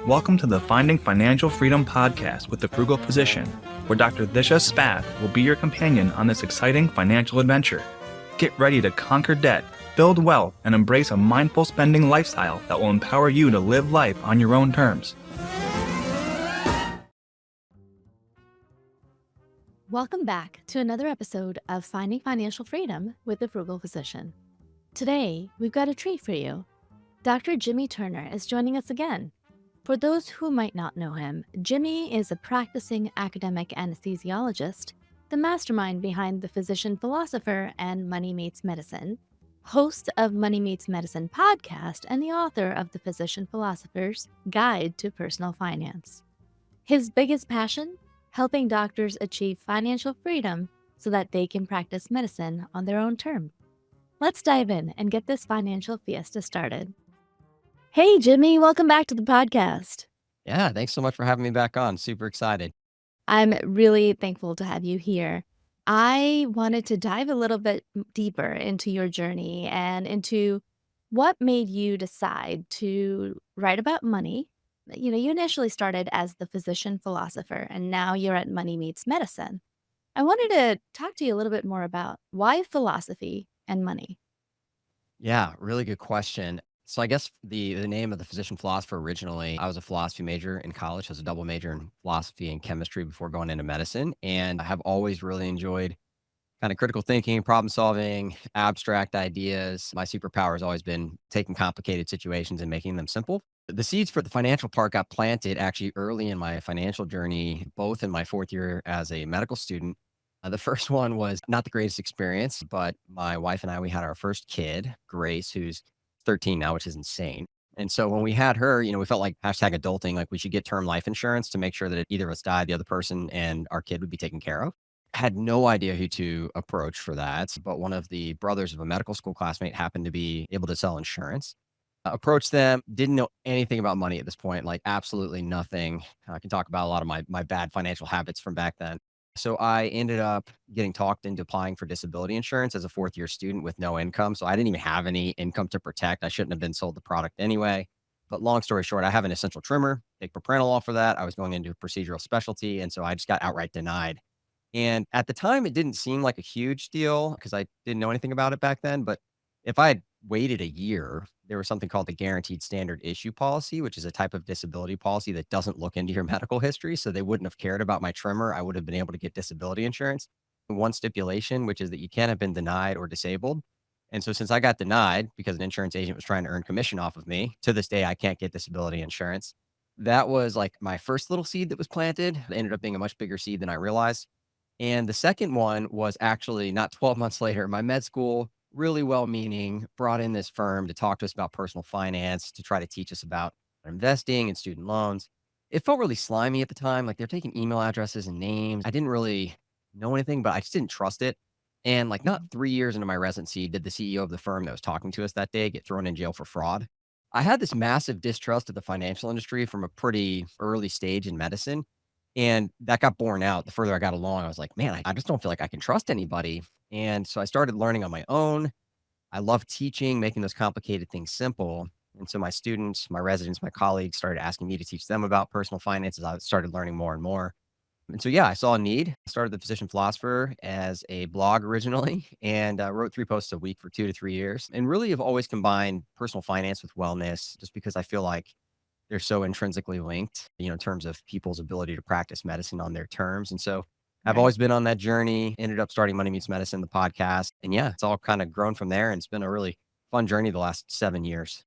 Welcome to the Finding Financial Freedom podcast with the Frugal Physician, where Dr. Disha Spath will be your companion on this exciting financial adventure. Get ready to conquer debt, build wealth, and embrace a mindful spending lifestyle that will empower you to live life on your own terms. Welcome back to another episode of Finding Financial Freedom with the Frugal Physician. Today, we've got a treat for you. Dr. Jimmy Turner is joining us again. For those who might not know him, Jimmy is a practicing academic anesthesiologist, the mastermind behind the physician Philosopher and Money Meets Medicine, host of Money Meets Medicine podcast, and the author of the Physician Philosopher's Guide to Personal Finance. His biggest passion? Helping doctors achieve financial freedom so that they can practice medicine on their own terms. Let's dive in and get this financial fiesta started. Hey, Jimmy, welcome back to the podcast. Yeah, thanks so much for having me back on. Super excited. I'm really thankful to have you here. I wanted to dive a little bit deeper into your journey and into what made you decide to write about money. You initially started as the physician philosopher, and now you're at Money Meets Medicine. I wanted to talk to you a little bit more about why philosophy and money. Yeah, really good question. So I guess the name of the physician philosopher originally, I was a philosophy major in college. I was a double major in philosophy and chemistry before going into medicine. And I have always really enjoyed kind of critical thinking, problem solving, abstract ideas. My superpower has always been taking complicated situations and making them simple. The seeds for the financial part got planted actually early in my financial journey, both in my fourth year as a medical student. The first one was not the greatest experience, but my wife and I, we had our first kid, Grace, who's 13 now, which is insane. And so when we had her, we felt like hashtag adulting, like we should get term life insurance to make sure that if either of us died, the other person and our kid would be taken care of. Had no idea who to approach for that, but one of the brothers of a medical school classmate happened to be able to sell insurance. Approached them, didn't know anything about money at this point, like absolutely nothing. I can talk about a lot of my bad financial habits from back then. So I ended up getting talked into applying for disability insurance as a fourth year student with no income. So I didn't even have any income to protect. I shouldn't have been sold the product anyway. But long story short, I have an essential trimmer, take propranolol for that. I was going into a procedural specialty. And so I just got outright denied. And at the time, it didn't seem like a huge deal because I didn't know anything about it back then. But if I had waited a year, there was something called the guaranteed standard issue policy, which is a type of disability policy that doesn't look into your medical history. So they wouldn't have cared about my trimmer. I would have been able to get disability insurance. One stipulation, which is that you can't have been denied or disabled. And so since I got denied because an insurance agent was trying to earn commission off of me, to this day, I can't get disability insurance. That was like my first little seed that was planted. It ended up being a much bigger seed than I realized. And the second one was actually not 12 months later. My med school, really well meaning, brought in this firm to talk to us about personal finance, to try to teach us about investing and student loans. It felt really slimy at the time. Like they're taking email addresses and names. I didn't really know anything, but I just didn't trust it. And like not 3 years into my residency, did the CEO of the firm that was talking to us that day get thrown in jail for fraud. I had this massive distrust of the financial industry from a pretty early stage in medicine. And that got borne out the further I got along. I was like, man, I just don't feel like I can trust anybody. And so I started learning on my own. I love teaching, making those complicated things simple. And so my students, my residents, my colleagues started asking me to teach them about personal finances. I started learning more and more. And so, yeah, I saw a need. I started the Physician Philosopher as a blog originally and wrote 3 posts a week for 2 to 3 years. And really have always combined personal finance with wellness just because I feel like they're so intrinsically linked, in terms of people's ability to practice medicine on their terms. And so I've Right. always been on that journey, ended up starting Money Meets Medicine, the podcast. And yeah, it's all kind of grown from there. And it's been a really fun journey the last 7 years.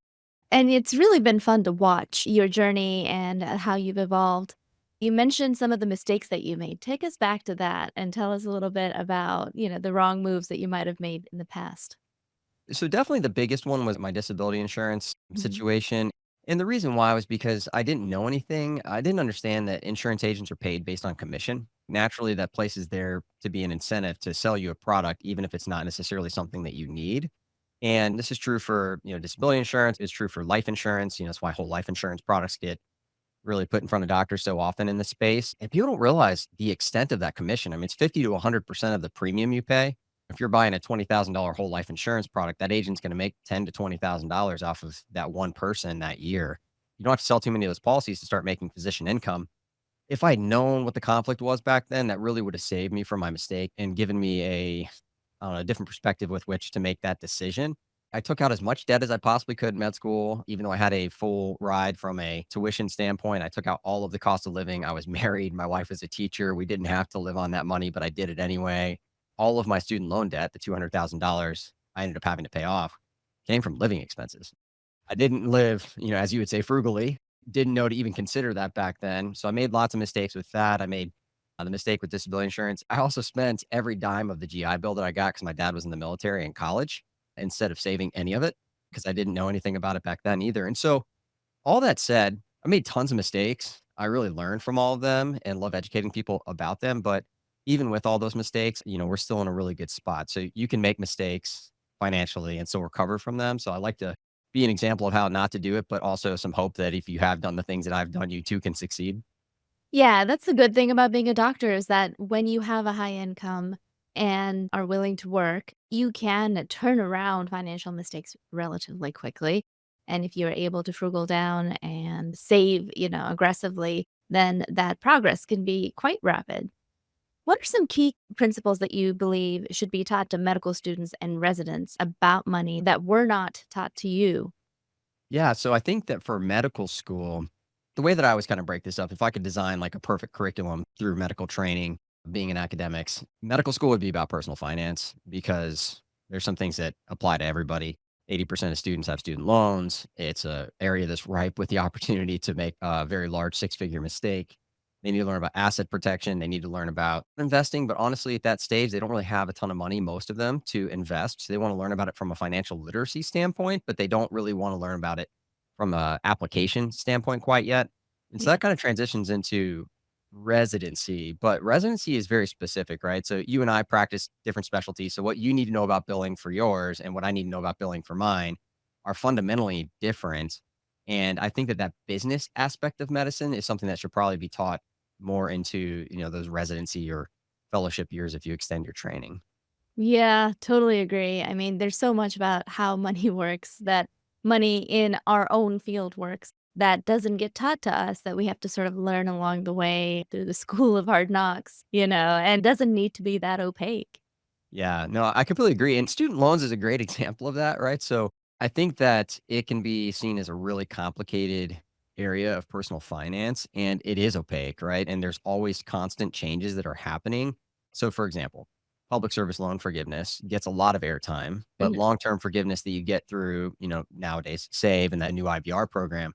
And it's really been fun to watch your journey and how you've evolved. You mentioned some of the mistakes that you made. Take us back to that and tell us a little bit about, the wrong moves that you might have made in the past. So definitely the biggest one was my disability insurance Mhm. situation. And the reason why was because I didn't know anything. I didn't understand that insurance agents are paid based on commission. Naturally, that places there to be an incentive to sell you a product, even if it's not necessarily something that you need. And this is true for, disability insurance. It's true for life insurance. That's why whole life insurance products get really put in front of doctors so often in the space. And people don't realize the extent of that commission. I mean, it's 50 to 100% of the premium you pay. If you're buying a $20,000 whole life insurance product, that agent's going to make $10,000 to $20,000 off of that one person that year. you don't have to sell too many of those policies to start making physician income. If I'd known what the conflict was back then, that really would have saved me from my mistake and given me I don't know, a different perspective with which to make that decision. I took out as much debt as I possibly could in med school, even though I had a full ride from a tuition standpoint. I took out all of the cost of living. I was married. My wife was a teacher. We didn't have to live on that money, but I did it anyway. All of my student loan debt, the $200,000 I ended up having to pay off, came from living expenses. I didn't live, as you would say, frugally. Didn't know to even consider that back then. So I made lots of mistakes with that. I made the mistake with disability insurance. I also spent every dime of the GI Bill that I got because my dad was in the military in college instead of saving any of it because I didn't know anything about it back then either. And so, all that said, I made tons of mistakes. I really learned from all of them and love educating people about them. But even with all those mistakes, we're still in a really good spot. So you can make mistakes financially and still recover from them. So I like to be an example of how not to do it, but also some hope that if you have done the things that I've done, you too can succeed. Yeah, that's the good thing about being a doctor is that when you have a high income and are willing to work, you can turn around financial mistakes relatively quickly. And if you're able to frugal down and save, aggressively, then that progress can be quite rapid. What are some key principles that you believe should be taught to medical students and residents about money that were not taught to you? Yeah. So I think that for medical school, the way that I always kind of break this up, if I could design like a perfect curriculum through medical training, being in academics, medical school would be about personal finance because there's some things that apply to everybody. 80% of students have student loans. It's a area that's ripe with the opportunity to make a very large six-figure mistake. They need to learn about asset protection. They need to learn about investing. But honestly, at that stage, they don't really have a ton of money, most of them, to invest. So they want to learn about it from a financial literacy standpoint, but they don't really want to learn about it from a application standpoint quite yet. And so Yeah. that kind of transitions into residency, but residency is very specific, right? So you and I practice different specialties. So what you need to know about billing for yours and what I need to know about billing for mine are fundamentally different. And I think that that business aspect of medicine is something that should probably be taught more into, those residency or fellowship years if you extend your training. Yeah, totally agree. I mean, there's so much about how money works that money in our own field works that doesn't get taught to us that we have to sort of learn along the way through the school of hard knocks, and doesn't need to be that opaque. Yeah, no, I completely agree. And student loans is a great example of that, right? So I think that it can be seen as a really complicated area of personal finance and it is opaque, right? And there's always constant changes that are happening. So, for example, public service loan forgiveness gets a lot of airtime, but Mhm. long term forgiveness that you get through, nowadays, SAVE and that new IBR program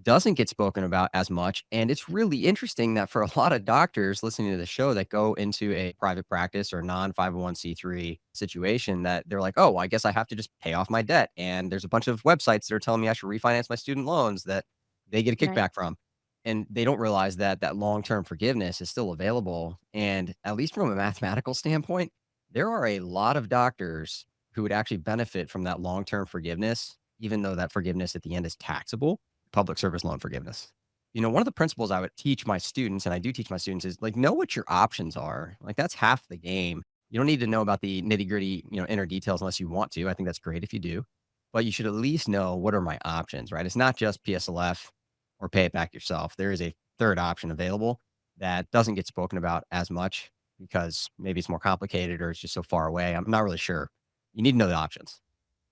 doesn't get spoken about as much. And it's really interesting that for a lot of doctors listening to the show that go into a private practice or non 501(c)(3) situation, that they're like, oh, I guess I have to just pay off my debt. And there's a bunch of websites that are telling me I should refinance my student loans that they get a Right. kickback from. And they don't realize that that long term forgiveness is still available. And at least from a mathematical standpoint, there are a lot of doctors who would actually benefit from that long term forgiveness, even though that forgiveness at the end is taxable. Public service loan forgiveness. One of the principles I would teach my students, and I do teach my students, is like know what your options are. Like that's half the game. You don't need to know about the nitty gritty, inner details unless you want to. I think that's great if you do, but you should at least know what are my options, right? It's not just PSLF or pay it back yourself. There is a third option available that doesn't get spoken about as much because maybe it's more complicated or it's just so far away. I'm not really sure. You need to know the options.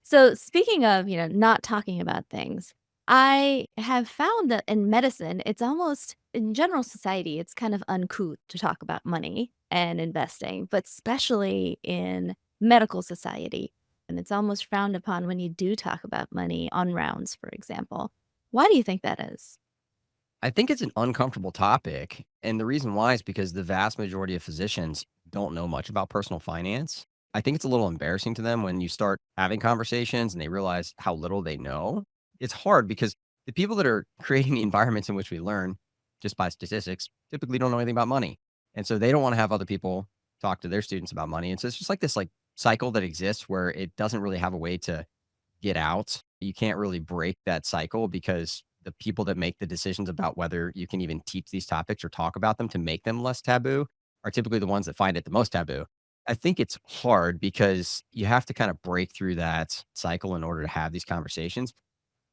So speaking of, not talking about things, I have found that in medicine, it's almost in general society, it's kind of uncouth to talk about money and investing, but especially in medical society. And it's almost frowned upon when you do talk about money on rounds, for example. Why do you think that is? I think it's an uncomfortable topic. And the reason why is because the vast majority of physicians don't know much about personal finance. I think it's a little embarrassing to them when you start having conversations and they realize how little they know. It's hard because the people that are creating the environments in which we learn, just by statistics, typically don't know anything about money. And so they don't want to have other people talk to their students about money. And so it's just like this cycle that exists where it doesn't really have a way to get out. You can't really break that cycle because the people that make the decisions about whether you can even teach these topics or talk about them to make them less taboo are typically the ones that find it the most taboo. I think it's hard because you have to kind of break through that cycle in order to have these conversations.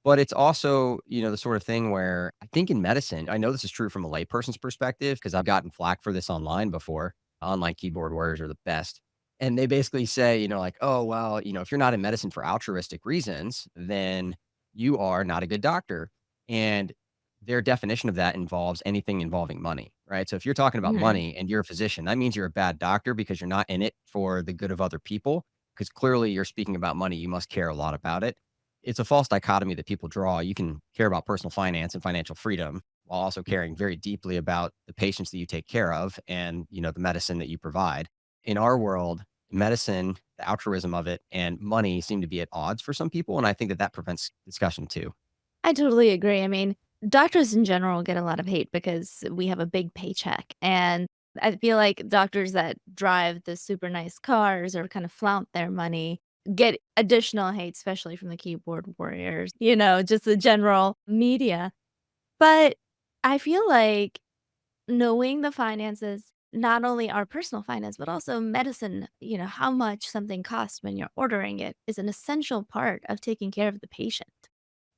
But it's also, the sort of thing where I think in medicine, I know this is true from a layperson's perspective because I've gotten flack for this online before. Online keyboard warriors are the best. And they basically say, like, oh, well, if you're not in medicine for altruistic reasons, then you are not a good doctor. And their definition of that involves anything involving money, right? So if you're talking about Mhm. money and you're a physician, that means you're a bad doctor because you're not in it for the good of other people. Because clearly you're speaking about money, you must care a lot about it. It's a false dichotomy that people draw. You can care about personal finance and financial freedom while also caring very deeply about the patients that you take care of and, the medicine that you provide. In our world, medicine, the altruism of it, and money seem to be at odds for some people, and I think that that prevents discussion too. I totally agree. I mean, doctors in general get a lot of hate because we have a big paycheck. And I feel like doctors that drive the super nice cars or kind of flaunt their money get additional hate, especially from the keyboard warriors, just the general media. But I feel like knowing the finances, not only our personal finance, but also medicine, how much something costs when you're ordering it is an essential part of taking care of the patient.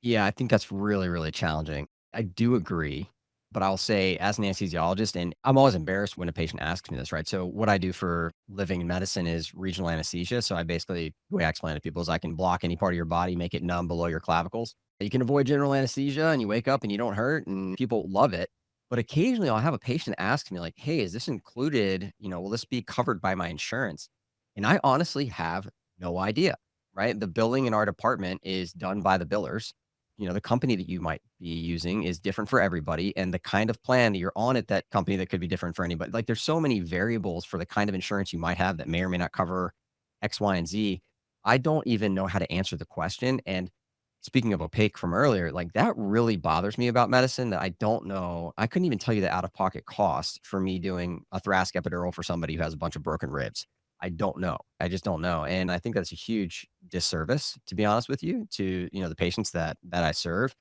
Yeah, I think that's really, really challenging. I do agree, but I'll say as an anesthesiologist, and I'm always embarrassed when a patient asks me this, right? So what I do for living in medicine is regional anesthesia. So I basically, the way I explain it to people is I can block any part of your body, make it numb below your clavicles. You can avoid general anesthesia and you wake up and you don't hurt and people love it. But occasionally I'll have a patient ask me like, hey, is this included? Will this be covered by my insurance? And I honestly have no idea, right? The billing in our department is done by the billers. The company that you might be using is different for everybody, and the kind of plan that you're on at that company that could be different for anybody. Like, there's so many variables for the kind of insurance you might have that may or may not cover X, Y, and Z. I don't even know how to answer the question. And speaking of opaque from earlier, like that really bothers me about medicine that I don't know. I couldn't even tell you the out of pocket cost for me doing a thoracic epidural for somebody who has a bunch of broken ribs. I don't know. I just don't know. And I think that's a huge disservice, to be honest with you, to, the patients that I serve,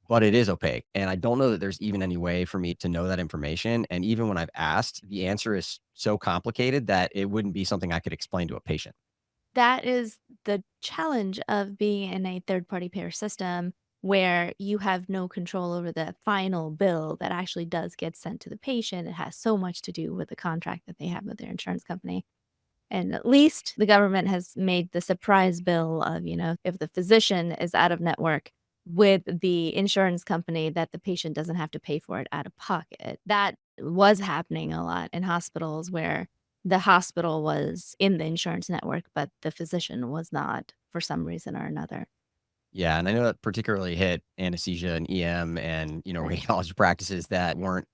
but it is opaque. And I don't know that there's even any way for me to know that information. And even when I've asked, the answer is so complicated that it wouldn't be something I could explain to a patient. That is the challenge of being in a third-party payer system where you have no control over the final bill that actually does get sent to the patient. It has so much to do with the contract that they have with their insurance company. And at least the government has made the surprise bill of, if the physician is out of network with the insurance company, that the patient doesn't have to pay for it out of pocket. That was happening a lot in hospitals where the hospital was in the insurance network, but the physician was not for some reason or another. Yeah, and I know that particularly hit anesthesia and EM and, Right. radiology practices that weren't,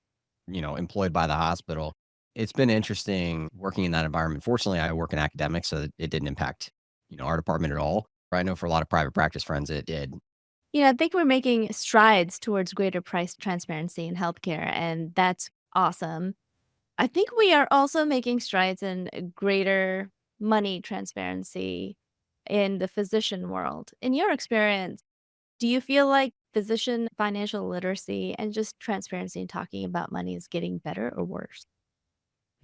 employed by the hospital. It's been interesting working in that environment. Fortunately, I work in academics, so it didn't impact, our department at all. I know for a lot of private practice friends, it did. I think we're making strides towards greater price transparency in healthcare, and that's awesome. I think we are also making strides in greater money transparency in the physician world. In your experience, do you feel like physician financial literacy and just transparency in talking about money is getting better or worse?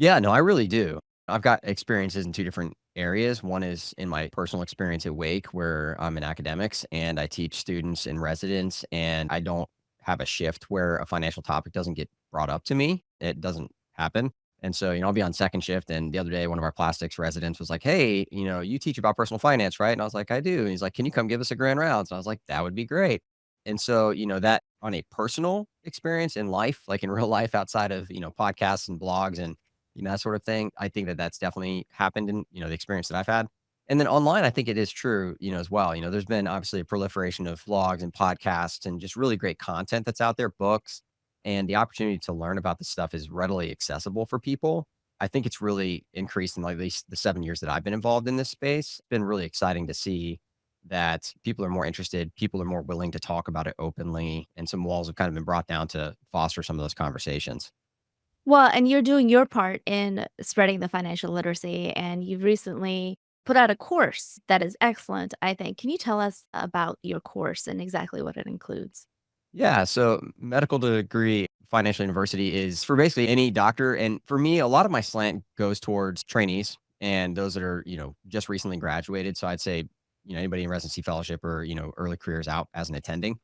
Yeah, no, I really do. I've got experiences in 2 different areas. One is in my personal experience at Wake, where I'm in academics and I teach students and residents, and I don't have a shift where a financial topic doesn't get brought up to me. It doesn't happen. And so, I'll be on second shift. And the other day, one of our plastics residents was like, hey, you teach about personal finance, right? And I was like, I do. And he's like, can you come give us a grand rounds? And I was like, that would be great. And so, that on a personal experience in life, like in real life outside of, podcasts and blogs and that sort of thing. I think that that's definitely happened in, the experience that I've had. And then online, I think it is true, as well. There's been obviously a proliferation of vlogs and podcasts and just really great content that's out there, books, and the opportunity to learn about this stuff is readily accessible for people. I think it's really increased in like at least the 7 years that I've been involved in this space. It's been really exciting to see that people are more interested, people are more willing to talk about it openly, and some walls have kind of been brought down to foster some of those conversations. Well, and you're doing your part in spreading the financial literacy, and you've recently put out a course that is excellent, I think. Can you tell us about your course and exactly what it includes? Yeah, so medical degree financial university is for basically any doctor. And for me, a lot of my slant goes towards trainees and those that are, just recently graduated. So I'd say, anybody in residency fellowship or, early careers out as an attending.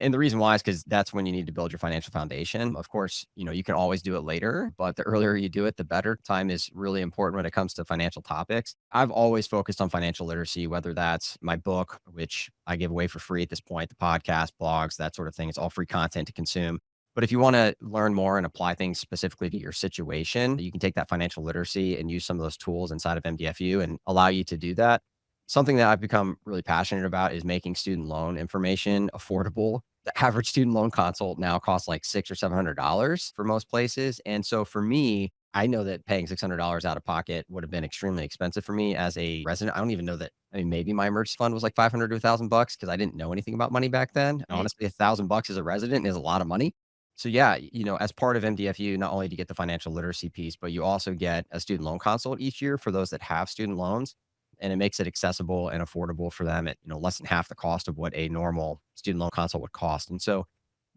And the reason why is because that's when you need to build your financial foundation. Of course, you can always do it later, but the earlier you do it, the better. Time is really important when it comes to financial topics. I've always focused on financial literacy, whether that's my book, which I give away for free at this point, the podcast, blogs, that sort of thing. It's all free content to consume. But if you want to learn more and apply things specifically to your situation, you can take that financial literacy and use some of those tools inside of MDFU and allow you to do that. Something that I've become really passionate about is making student loan information affordable. The average student loan consult now costs like $600 or $700 for most places. And so for me, I know that paying $600 out of pocket would have been extremely expensive for me as a resident. I don't even know that. I mean, maybe my emergency fund was like 500 to $1,000 because I didn't know anything about money back then. And Right. honestly, $1,000 as a resident is a lot of money. So yeah, as part of MDFU, not only do you get the financial literacy piece, but you also get a student loan consult each year for those that have student loans. And it makes it accessible and affordable for them at, less than half the cost of what a normal student loan consult would cost. And so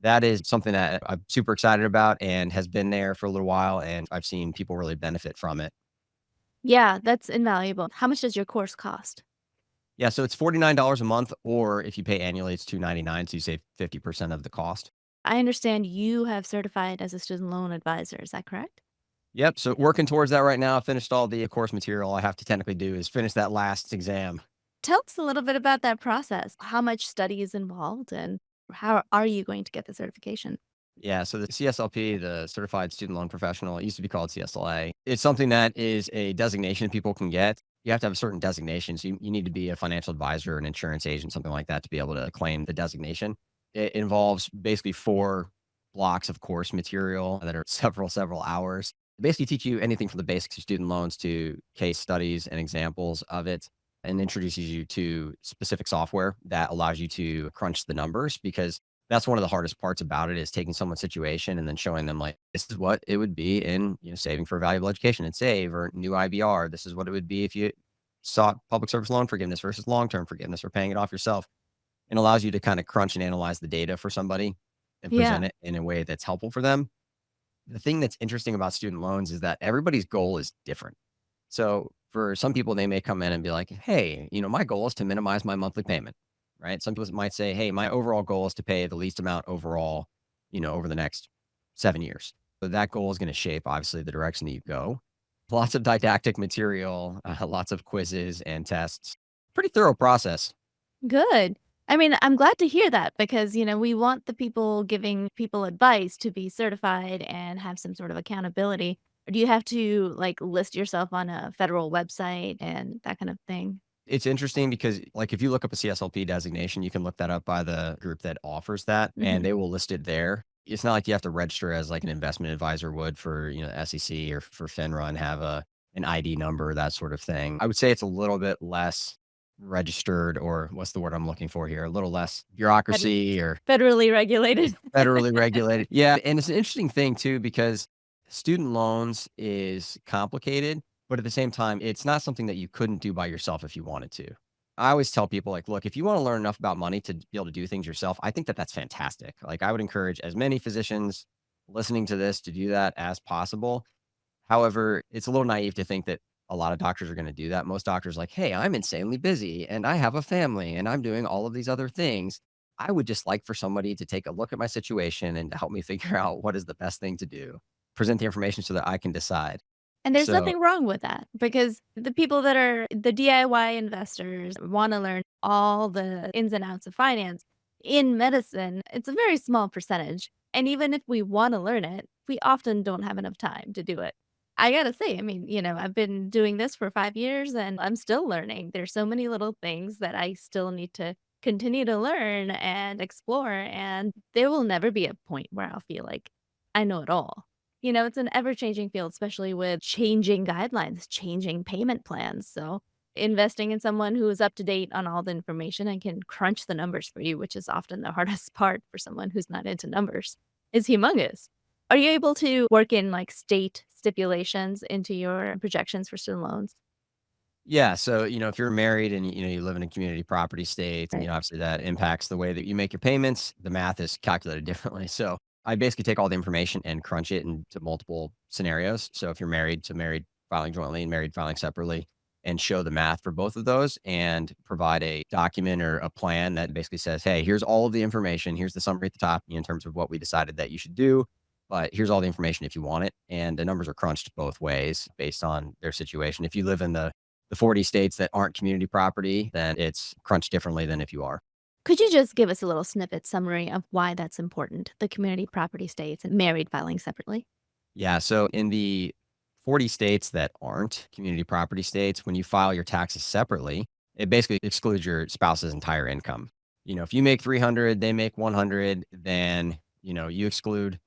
that is something that I'm super excited about and has been there for a little while. And I've seen people really benefit from it. Yeah, that's invaluable. How much does your course cost? Yeah. So it's $49 a month, or if you pay annually, it's $299. So you save 50% of the cost. I understand you have certified as a student loan advisor. Is that correct? Yep. So working towards that right now. I finished all the course material. All I have to technically do is finish that last exam. Tell us a little bit about that process. How much study is involved and how are you going to get the certification? Yeah, so the CSLP, the Certified Student Loan Professional, it used to be called CSLA. It's something that is a designation people can get. You have to have certain designations. You need to be a financial advisor, an insurance agent, something like that to be able to claim the designation. It involves basically 4 blocks of course material that are several hours. They basically teach you anything from the basics of student loans to case studies and examples of it, and introduces you to specific software that allows you to crunch the numbers, because that's one of the hardest parts about it is taking someone's situation and then showing them like, this is what it would be in, saving for a valuable education and save, or new IBR. This is what it would be if you sought public service loan forgiveness versus long-term forgiveness or paying it off yourself. And allows you to kind of crunch and analyze the data for somebody and Yeah. present it in a way that's helpful for them. The thing that's interesting about student loans is that everybody's goal is different. So for some people, they may come in and be like, hey, my goal is to minimize my monthly payment, right? Some people might say, hey, my overall goal is to pay the least amount overall, over the next 7 years. So that goal is going to shape, obviously, the direction that you go. Lots of didactic material, lots of quizzes and tests. Pretty thorough process. Good. I mean, I'm glad to hear that because, we want the people giving people advice to be certified and have some sort of accountability. Or do you have to like list yourself on a federal website and that kind of thing? It's interesting because, like, if you look up a CSLP designation, you can look that up by the group that offers that, and Mhm. they will list it there. It's not like you have to register as like an investment advisor would for, SEC or for FINRA and have an ID number, that sort of thing. I would say it's a little bit less registered, or what's the word I'm looking for here? A little less Fed- bureaucracy or Federally regulated. federally regulated. Yeah. And it's an interesting thing too, because student loans is complicated, but at the same time, it's not something that you couldn't do by yourself if you wanted to. I always tell people, like, look, if you want to learn enough about money to be able to do things yourself, I think that that's fantastic. Like, I would encourage as many physicians listening to this to do that as possible. However, it's a little naive to think that a lot of doctors are going to do that. Most doctors are like, hey, I'm insanely busy and I have a family and I'm doing all of these other things. I would just like for somebody to take a look at my situation and to help me figure out what is the best thing to do. Present the information so that I can decide. And there's So nothing wrong with that because the people that are the DIY investors want to learn all the ins and outs of finance. In medicine, it's a very small percentage. And even if we want to learn it, we often don't have enough time to do it. I gotta say, I mean, I've been doing this for 5 years and I'm still learning. There's so many little things that I still need to continue to learn and explore. And there will never be a point where I'll feel like I know it all. It's an ever-changing field, especially with changing guidelines, changing payment plans. So, investing in someone who is up to date on all the information and can crunch the numbers for you, which is often the hardest part for someone who's not into numbers, is humongous. Are you able to work in like state stipulations into your projections for student loans? yeah, so if you're married and you live in a community property state, Right. obviously that impacts the way that you make your payments. The math is calculated differently. So I basically take all the information and crunch it into multiple scenarios. So if you're married, to married filing jointly and married filing separately. and show the math for both of those and provide a document or a plan that basically says, hey, here's all of the information. Here's the summary at the top in terms of what we decided that you should do. But here's all the information if you want it. And the numbers are crunched both ways based on their situation. If you live in the 40 states that aren't community property, then it's crunched differently than if you are. Could you just give us a little snippet summary of why that's important, the community property states and married filing separately? Yeah. So in the 40 states that aren't community property states, when you file your taxes separately, it basically excludes your spouse's entire income. If you make 300, they make 100, then, you exclude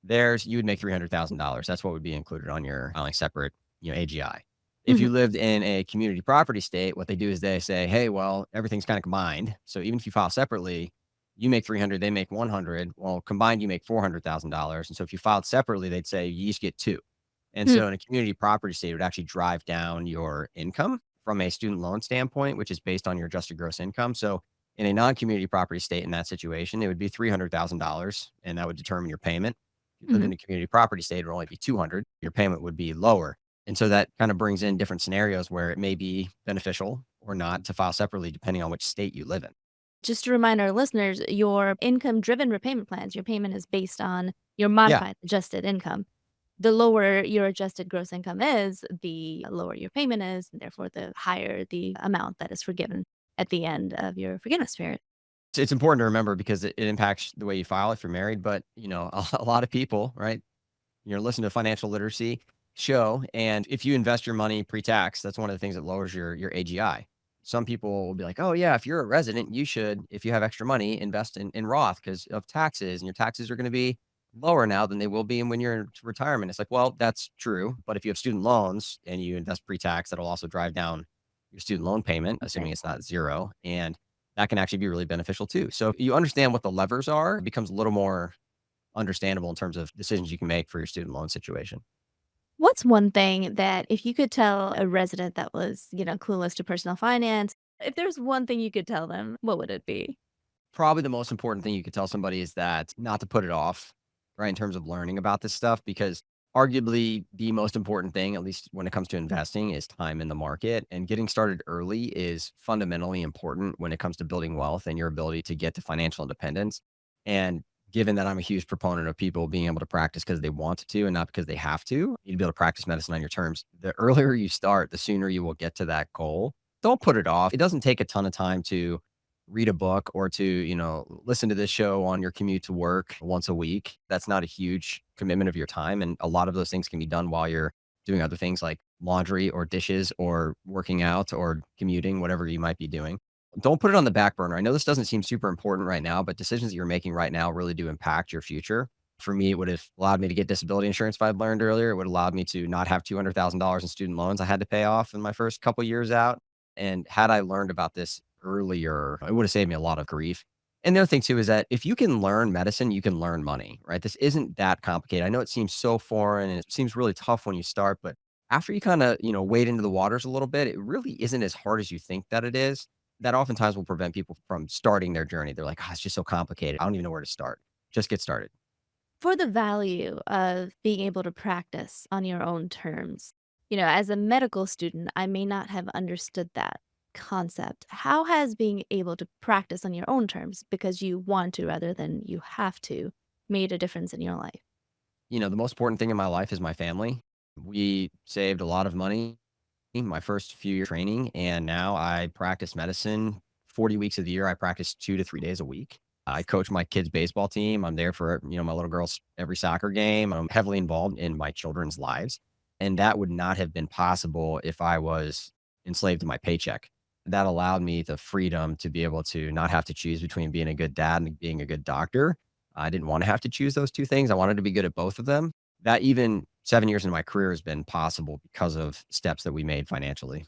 theirs, you would make $300,000. That's what would be included on your filing separate, AGI. If Mhm. you lived in a community property state, what they do is they say, hey, well, everything's kind of combined. So even if you file separately, you make 300, they make 100. Well, combined, you make $400,000. And so if you filed separately, they'd say you each get two. And Hmm. so in a community property state, it would actually drive down your income from a student loan standpoint, which is based on your adjusted gross income. So in a non-community property state in that situation, it would be $300,000 and that would determine your payment. If you lived Mhm. in a community property state, it would only be 200. Your payment would be lower. And so that kind of brings in different scenarios where it may be beneficial or not to file separately depending on which state you live in. Just to remind our listeners, your income-driven repayment plans, your payment is based on your Yeah. modified adjusted income. The lower your adjusted gross income is, the lower your payment is, and therefore the higher the amount that is forgiven at the end of your forgiveness period. It's important to remember because it impacts the way you file if you're married. But, a lot of people, right? Listen to financial literacy show. And if you invest your money pre-tax, that's one of the things that lowers your AGI. Some people will be like, oh, yeah, if you're a resident, you should, if you have extra money, invest in Roth because of taxes. And your taxes are going to be lower now than they will be when you're in retirement. It's like, well, that's true. But if you have student loans and you invest pre-tax, that'll also drive down your student loan payment, assuming Right. it's not zero. And that can actually be really beneficial too. So if you understand what the levers are, it becomes a little more understandable in terms of decisions you can make for your student loan situation. What's one thing that if you could tell a resident that was, clueless to personal finance, if there's one thing you could tell them, what would it be? Probably the most important thing you could tell somebody is that not to put it off, right? In terms of learning about this stuff, because arguably the most important thing, at least when it comes to investing, is time in the market. And getting started early is fundamentally important when it comes to building wealth and your ability to get to financial independence. And given that I'm a huge proponent of people being able to practice because they want to and not because they have to, you need to be able to practice medicine on your terms. The earlier you start, the sooner you will get to that goal. Don't put it off. It doesn't take a ton of time to read a book or to, listen to this show on your commute to work once a week. That's not a huge commitment of your time. And a lot of those things can be done while you're doing other things like laundry or dishes or working out or commuting, whatever you might be doing. Don't put it on the back burner. I know this doesn't seem super important right now, but decisions that you're making right now really do impact your future. For me, it would have allowed me to get disability insurance if I'd learned earlier. It would have allowed me to not have $200,000 in student loans I had to pay off in my first couple years out. And had I learned about this earlier, it would have saved me a lot of grief. And the other thing too is that if you can learn medicine, you can learn money, right? This isn't that complicated. I know it seems so foreign and it seems really tough when you start, but after you kind of, wade into the waters a little bit, it really isn't as hard as you think that it is. That oftentimes will prevent people from starting their journey. They're like, oh, it's just so complicated. I don't even know where to start. Just get started. For the value of being able to practice on your own terms, as a medical student, I may not have understood that concept. How has being able to practice on your own terms because you want to rather than you have to made a difference in your life? The most important thing in my life is my family. We saved a lot of money my first few years training, and now I practice medicine 40 weeks of the year. I practice 2 to 3 days a week. I coach my kids' baseball team. I'm there for, my little girls' every soccer game. I'm heavily involved in my children's lives. And that would not have been possible if I was enslaved to my paycheck. That allowed me the freedom to be able to not have to choose between being a good dad and being a good doctor. I didn't want to have to choose those two things. I wanted to be good at both of them. That even 7 years into my career has been possible because of steps that we made financially.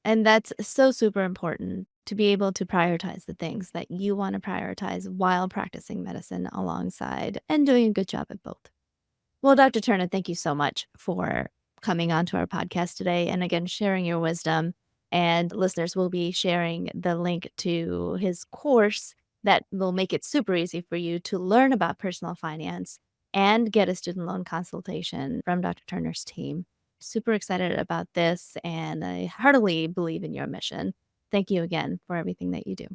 And that's so super important to be able to prioritize the things that you want to prioritize while practicing medicine alongside and doing a good job at both. Well, Dr. Turner, thank you so much for coming onto our podcast today and again sharing your wisdom. And listeners will be sharing the link to his course that will make it super easy for you to learn about personal finance and get a student loan consultation from Dr. Turner's team. super excited about this, and I heartily believe in your mission. Thank you again for everything that you do.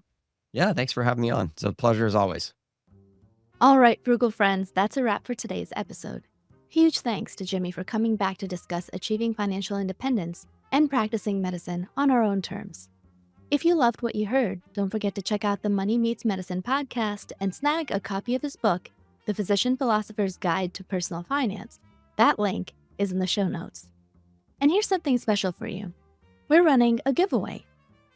Yeah, thanks for having me on. It's a pleasure as always. All right, frugal friends, that's a wrap for today's episode. Huge thanks to Jimmy for coming back to discuss achieving financial independence and practicing medicine on our own terms. If you loved what you heard, don't forget to check out the Money Meets Medicine podcast and snag a copy of his book, The Physician Philosopher's Guide to Personal Finance. That link is in the show notes. And here's something special for you. We're running a giveaway.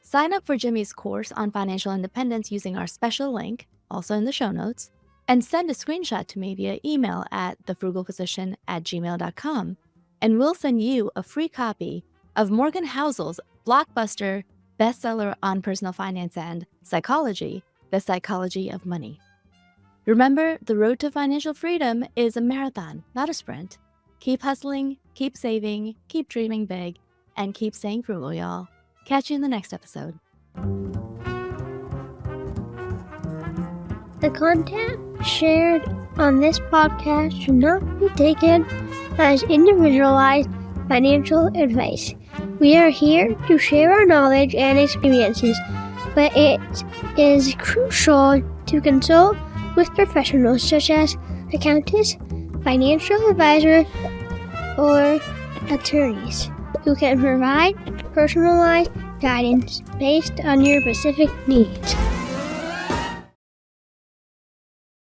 Sign up for Jimmy's course on financial independence using our special link, also in the show notes, and send a screenshot to me via email at thefrugalphysician@gmail.com, and we'll send you a free copy of Morgan Housel's blockbuster bestseller on personal finance and psychology, The Psychology of Money. Remember, the road to financial freedom is a marathon, not a sprint. Keep hustling, keep saving, keep dreaming big, and keep staying frugal, y'all. Catch you in the next episode. The content shared on this podcast should not be taken as individualized financial advice. We are here to share our knowledge and experiences, but it is crucial to consult with professionals such as accountants, financial advisors, or attorneys who can provide personalized guidance based on your specific needs.